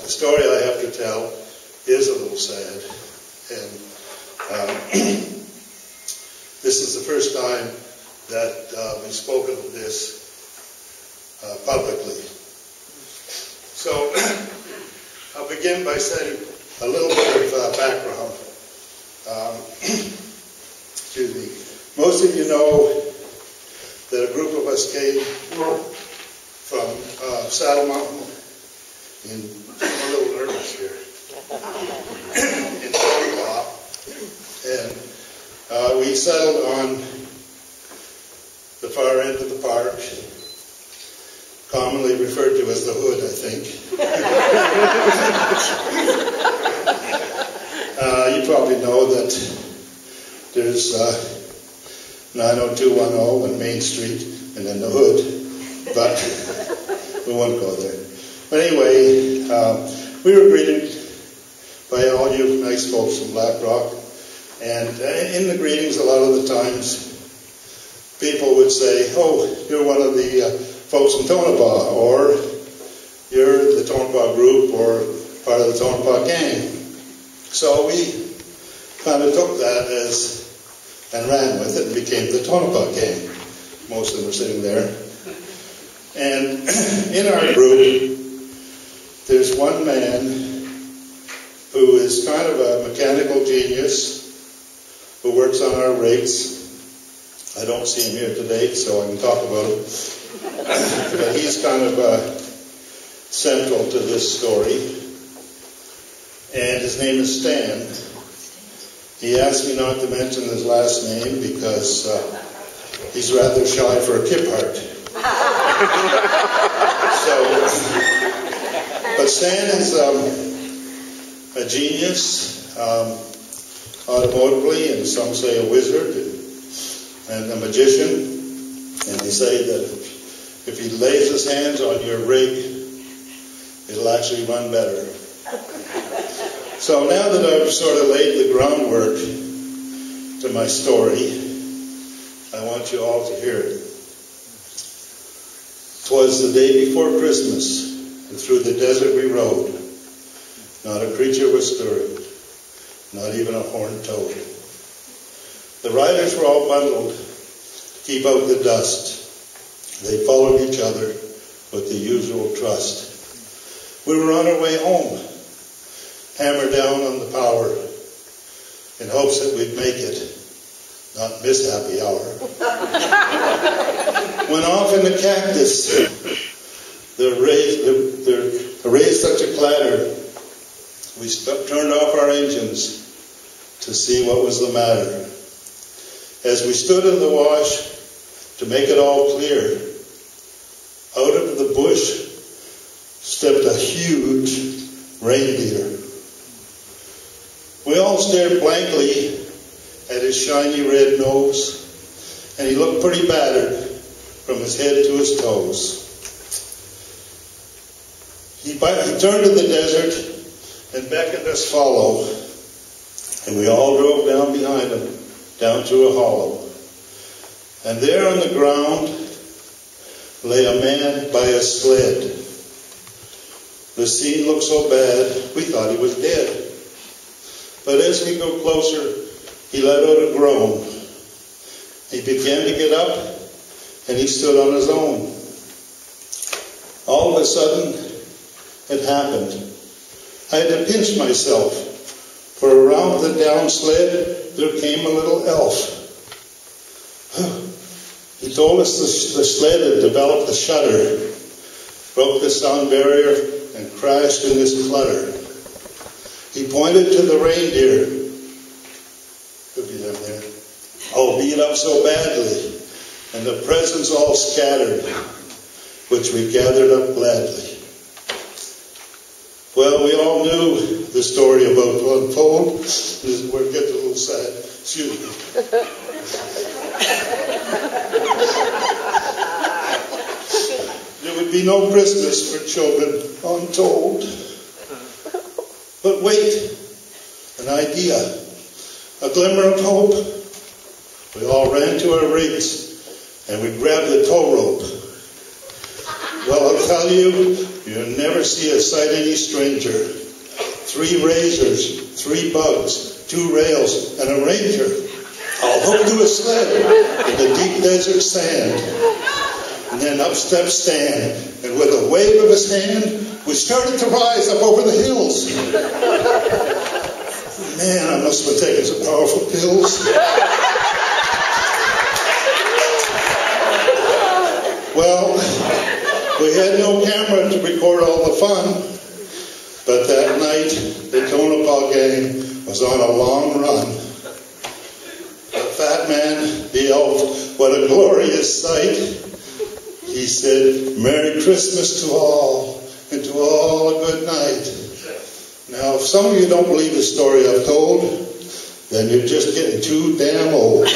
the story I have to tell is a little sad. And this is the first time that we've spoken of this publicly. So I'll begin by saying a little bit of background. Excuse me. Most of you know that a group of us came from Saddle Mountain I'm a little nervous here. In Tonopah. And we settled on the far end of the park, commonly referred to as the Hood, I think. You probably know that there's 90210 and Main Street, and then the Hood, but we won't go there. But anyway, we were greeted by all you nice folks from Black Rock, and in the greetings, a lot of the times, people would say, "Oh, you're one of the folks from Tonopah," or "You're the Tonopah group," or "part of the Tonopah gang." So we kind of took that and ran with it and became the Tonopah gang. Most of them are sitting there. And in our group, there's one man who is kind of a mechanical genius who works on our rigs. I don't see him here today, so I can talk about him. But he's kind of central to this story. And his name is Stan. He asked me not to mention his last name because he's rather shy for a Kiphart. But Stan is a genius, automotively, and some say a wizard, and a magician. And they say that if he lays his hands on your rig, it'll actually run better. So now that I've sort of laid the groundwork to my story, I want you all to hear it. 'Twas the day before Christmas, and through the desert we rode. Not a creature was stirring, not even a horned toad. The riders were all bundled to keep out the dust. They followed each other with the usual trust. We were on our way home, hammer down on the power, in hopes that we'd make it, not miss happy hour. When off in the cactus, there raised such a clatter, we turned off our engines to see what was the matter. As we stood in the wash to make it all clear, out of the bush stepped a huge reindeer. We all stared blankly at his shiny red nose, and he looked pretty battered from his head to his toes. He turned to the desert and beckoned us follow, and we all drove down behind him, down through a hollow. And there on the ground lay a man by a sled. The scene looked so bad, we thought he was dead. But as we go closer, he let out a groan. He began to get up, and he stood on his own. All of a sudden, it happened. I had to pinch myself, for around the down sled, there came a little elf. He told us the sled had developed a shudder, broke the sound barrier, and crashed in this clutter. He pointed to the reindeer. Could be them there. All beat up so badly, and the presents all scattered, which we gathered up gladly. Well, we all knew the story about to unfold. This is where it gets a little sad. Excuse me. There would be no Christmas for children untold. But wait, an idea, a glimmer of hope. We all ran to our rigs and we grabbed the tow rope. Well, I'll tell you, You never see a sight any stranger. 3 razors, 3 bugs, 2 rails, and a ranger, all hooked to a sled in the deep desert sand. And then up steps Stan, and with a wave of his hand, we started to rise up over the hills. Man, I must have taken some powerful pills. Well, we had no camera to record all the fun, but that night, the Tonopah gang was on a long run. The fat man, the elf, what a glorious sight. He said, "Merry Christmas to all, and to all a good night." Now, if some of you don't believe the story I've told, then you're just getting too damn old.